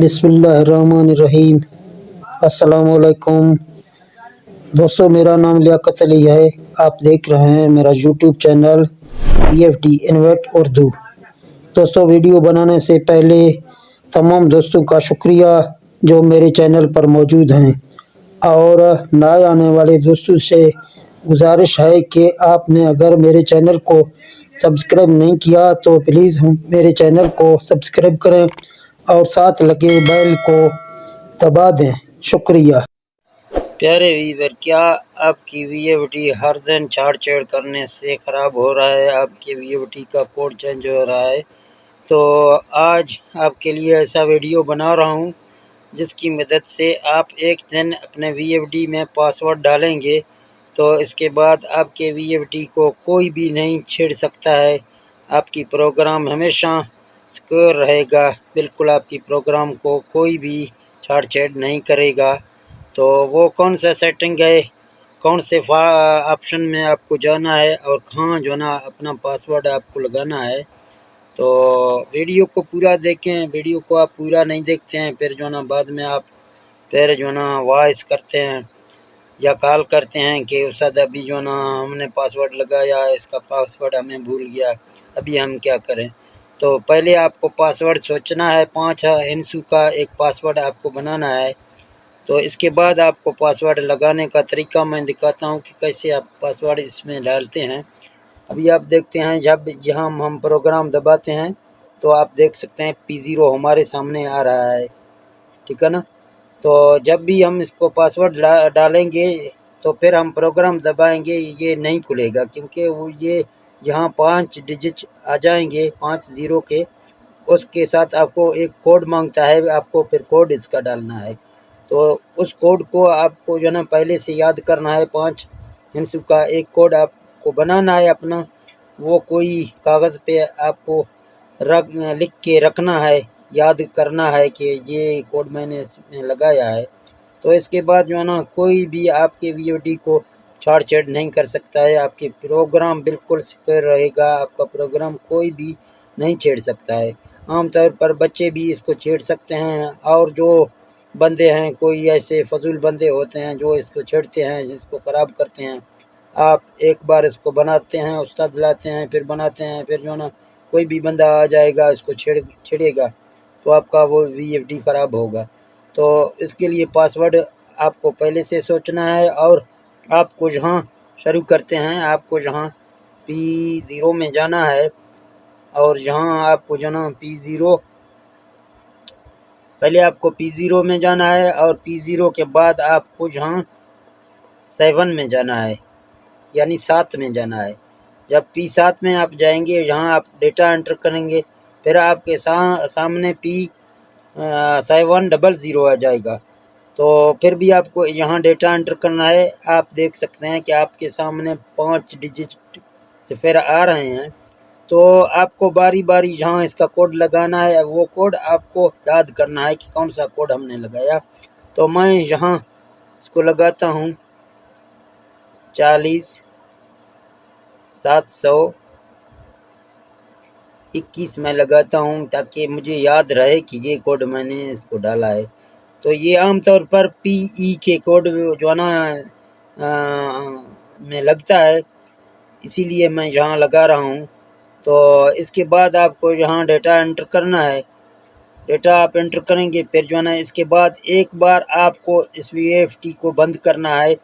بسم اللہ الرحمن الرحیم۔ السلام علیکم دوستو، میرا نام لیاقت علی ہے۔ آپ دیکھ رہے ہیں میرا YouTube channel BFD invite Urdu. دوستو، ویڈیو بنانے سے پہلے تمام دوستوں کا شکریہ جو میرے چینل پر موجود ہیں، اور نئے آنے والے دوستوں سے گزارش ہے کہ آپ نے اگر میرے چینل کو سبسکرائب نہیں کیا تو پلیز میرے چینل کو سبسکرائب کریں اور ساتھ لگے بیل کو دبا دیں۔ شکریہ۔ پیارے ویور، کیا آپ کی VFD ہر دن چھاڑ چھیڑ کرنے سے خراب ہو رہا ہے؟ آپ کی VFD کا کوڈ چینج ہو رہا ہے؟ تو آج آپ کے لیے ایسا ویڈیو بنا رہا ہوں جس کی مدد سے آپ ایک دن اپنے VFD میں پاسورڈ ڈالیں گے تو اس کے بعد آپ کے VFD کو کوئی بھی نہیں چھیڑ سکتا ہے۔ آپ کی پروگرام ہمیشہ سیکیور رہے گا، بالکل آپ کی پروگرام کو کوئی بھی چھاڑ چھیڑ نہیں کرے گا۔ تو وہ کون سا سیٹنگ ہے، کون سے آپشن میں آپ کو جانا ہے اور کہاں جو نا اپنا پاسورڈ آپ کو لگانا ہے، تو ویڈیو کو پورا دیکھیں۔ ویڈیو کو آپ پورا نہیں دیکھتے ہیں پھر جو نا بعد میں آپ پھر جو نا وائس کرتے ہیں یا کال کرتے ہیں کہ استاد ابھی جو نا ہم نے پاسورڈ لگایا، اس کا پاسورڈ ہمیں بھول گیا، ابھی ہم کیا کریں؟ تو پہلے آپ کو پاسورڈ سوچنا ہے، 5 ہندسوں کا ایک پاسورڈ آپ کو بنانا ہے۔ تو اس کے بعد آپ کو پاسورڈ لگانے کا طریقہ میں دکھاتا ہوں کہ کیسے آپ پاسورڈ اس میں ڈالتے ہیں۔ ابھی آپ دیکھتے ہیں جب جہاں ہم پروگرام دباتے ہیں تو آپ دیکھ سکتے ہیں P0 ہمارے سامنے آ رہا ہے، ٹھیک ہے نا؟ تو جب بھی ہم اس کو پاسورڈ ڈالیں گے تو پھر ہم پروگرام دبائیں گے، یہ نہیں کھلے گا کیونکہ وہ یہ یہاں 5 ڈیجٹ آ جائیں گے، 5 0 کے، اس کے ساتھ آپ کو ایک کوڈ مانگتا ہے، آپ کو پھر کوڈ اس کا ڈالنا ہے۔ تو اس کوڈ کو آپ کو جو نا پہلے سے یاد کرنا ہے، 5 ہندسوں کا ایک کوڈ آپ کو بنانا ہے اپنا، وہ کوئی کاغذ پہ آپ کو لکھ کے رکھنا ہے، یاد کرنا ہے کہ یہ کوڈ میں نے اس میں لگایا ہے۔ تو اس کے بعد جو ہے نا کوئی بھی آپ کے VFD کو چھاڑ چھیڑ نہیں کر سکتا ہے، آپ کے پروگرام بالکل سیکیور رہے گا، آپ کا پروگرام کوئی بھی نہیں چھیڑ سکتا ہے۔ عام طور پر بچے بھی اس کو چھیڑ سکتے ہیں، اور جو بندے ہیں کوئی ایسے فضول بندے ہوتے ہیں جو اس کو چھیڑتے ہیں، اس کو خراب کرتے ہیں۔ آپ ایک بار اس کو بناتے ہیں، استاد لاتے ہیں، پھر بناتے ہیں، پھر جو نا کوئی بھی بندہ آ جائے گا اس کو چھیڑے گا تو آپ کا وہ VFD خراب ہوگا۔ تو اس کے لیے پاسورڈ آپ کو پہلے سے سوچنا ہے، اور آپ کو جہاں شروع کرتے ہیں آپ کو جہاں P0 میں جانا ہے، اور جہاں آپ کو جانا P0 پہلے آپ کو P0 میں جانا ہے، اور P0 کے بعد آپ کو جہاں 7 میں جانا ہے، یعنی 7 میں جانا ہے۔ جب P7 میں آپ جائیں گے، جہاں آپ ڈیٹا انٹر کریں گے، پھر آپ کے سامنے P700 آ جائے گا۔ تو پھر بھی آپ کو یہاں ڈیٹا انٹر کرنا ہے۔ آپ دیکھ سکتے ہیں کہ آپ کے سامنے 5 ڈیجٹ صفر آ رہے ہیں، تو آپ کو باری باری جہاں اس کا کوڈ لگانا ہے، وہ کوڈ آپ کو یاد کرنا ہے کہ کون سا کوڈ ہم نے لگایا۔ تو میں یہاں اس کو لگاتا ہوں 40 721 میں لگاتا ہوں تاکہ مجھے یاد رہے کہ یہ کوڈ میں نے اس کو ڈالا ہے۔ تو یہ عام طور پر PE کے کوڈ جو ہے نا میں لگتا ہے، اسی لیے میں یہاں لگا رہا ہوں۔ تو اس کے بعد آپ کو یہاں ڈیٹا انٹر کرنا ہے، ڈیٹا آپ انٹر کریں گے، پھر جو ہے نا اس کے بعد ایک بار آپ کو اس VFD کو بند کرنا ہے،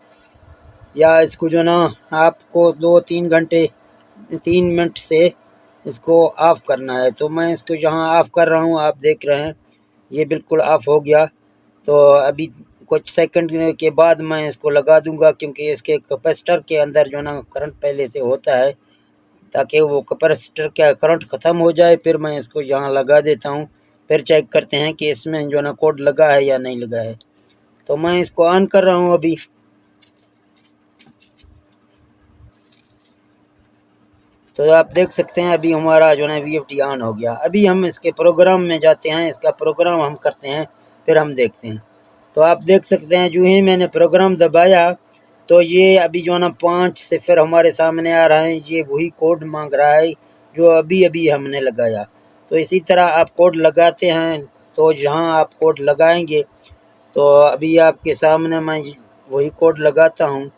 یا اس کو جو ہے نا آپ کو 2-3 گھنٹے 3 منٹ سے اس کو آف کرنا ہے۔ تو میں اس کو یہاں آف کر رہا ہوں، آپ دیکھ رہے ہیں یہ بالکل آف ہو گیا۔ تو ابھی کچھ سیکنڈ کے بعد میں اس کو لگا دوں گا، کیونکہ اس کے کیپیسٹر کے اندر جو ہے نا کرنٹ پہلے سے ہوتا ہے، تاکہ وہ کیپیسٹر کا کرنٹ ختم ہو جائے، پھر میں اس کو یہاں لگا دیتا ہوں، پھر چیک کرتے ہیں کہ اس میں جو ہے نا کوڈ لگا ہے یا نہیں لگا ہے۔ تو میں اس کو آن کر رہا ہوں ابھی۔ تو آپ دیکھ سکتے ہیں ابھی ہمارا جو ہے VFD آن ہو گیا۔ ابھی ہم اس کے پروگرام میں جاتے ہیں، اس کا پروگرام ہم کرتے ہیں، پھر ہم دیکھتے ہیں۔ تو آپ دیکھ سکتے ہیں جو ہی میں نے پروگرام دبایا تو یہ ابھی جو ہے نا 5 صفر ہمارے سامنے آ رہا ہے، یہ وہی کوڈ مانگ رہا ہے جو ابھی ہم نے لگایا۔ تو اسی طرح آپ کوڈ لگاتے ہیں تو جہاں آپ کوڈ لگائیں گے تو ابھی آپ کے سامنے میں وہی کوڈ لگاتا ہوں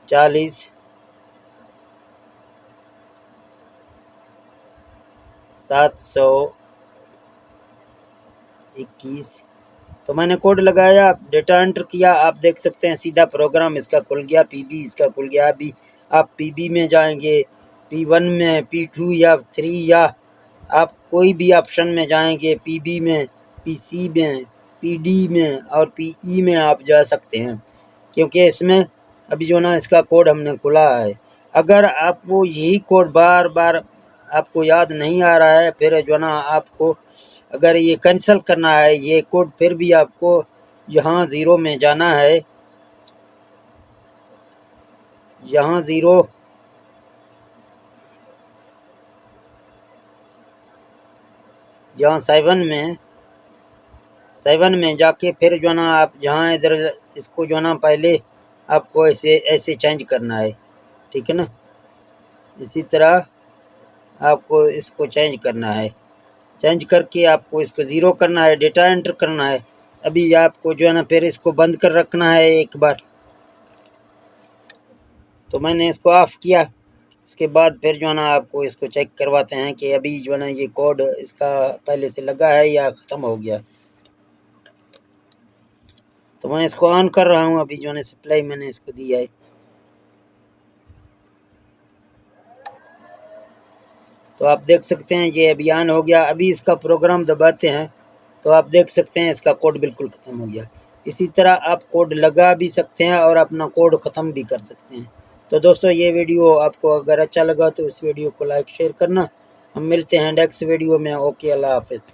40,721 تو میں نے کوڈ لگایا، ڈیٹا انٹر کیا، آپ دیکھ سکتے ہیں سیدھا پروگرام اس کا کھل گیا، پی بی اس کا کھل گیا۔ ابھی آپ پی بی میں جائیں گے، P1 میں، P2 یا 3 یا آپ کوئی بھی آپشن میں جائیں گے، پی بی میں، پی سی میں، پی ڈی میں اور پی ای میں آپ جا سکتے ہیں، کیونکہ اس میں ابھی جو نا اس کا کوڈ ہم نے کھلا ہے۔ اگر آپ کو یہی کوڈ بار بار آپ کو یاد نہیں آ رہا ہے، پھر جو نا آپ کو اگر یہ کینسل کرنا ہے یہ کوڈ، پھر بھی آپ کو یہاں 0 میں جانا ہے، یہاں 7 میں جا کے پھر جو نا آپ جہاں ادھر اس کو جو نا پہلے آپ کو ایسے چینج کرنا ہے، ٹھیک ہے نا، اسی طرح آپ کو اس کو چینج کرنا ہے، چینج کر کے آپ کو اس کو 0 کرنا ہے، ڈیٹا انٹر کرنا ہے۔ ابھی آپ کو جو ہے نا پھر اس کو بند کر رکھنا ہے ایک بار، تو میں نے اس کو آف کیا۔ اس کے بعد پھر جو ہے نا آپ کو اس کو چیک کرواتے ہیں کہ ابھی جو ہے نا یہ کوڈ اس کا پہلے سے لگا ہے یا ختم ہو گیا۔ تو میں اس کو آن کر رہا ہوں، ابھی جو ہے نا سپلائی میں نے اس کو دیا ہے، تو آپ دیکھ سکتے ہیں یہ ابھی آن ہو گیا۔ ابھی اس کا پروگرام دباتے ہیں تو آپ دیکھ سکتے ہیں اس کا کوڈ بالکل ختم ہو گیا۔ اسی طرح آپ کوڈ لگا بھی سکتے ہیں اور اپنا کوڈ ختم بھی کر سکتے ہیں۔ تو دوستو یہ ویڈیو آپ کو اگر اچھا لگا تو اس ویڈیو کو لائک شیئر کرنا۔ ہم ملتے ہیں نیکسٹ ویڈیو میں۔ اوکے، اللہ حافظ۔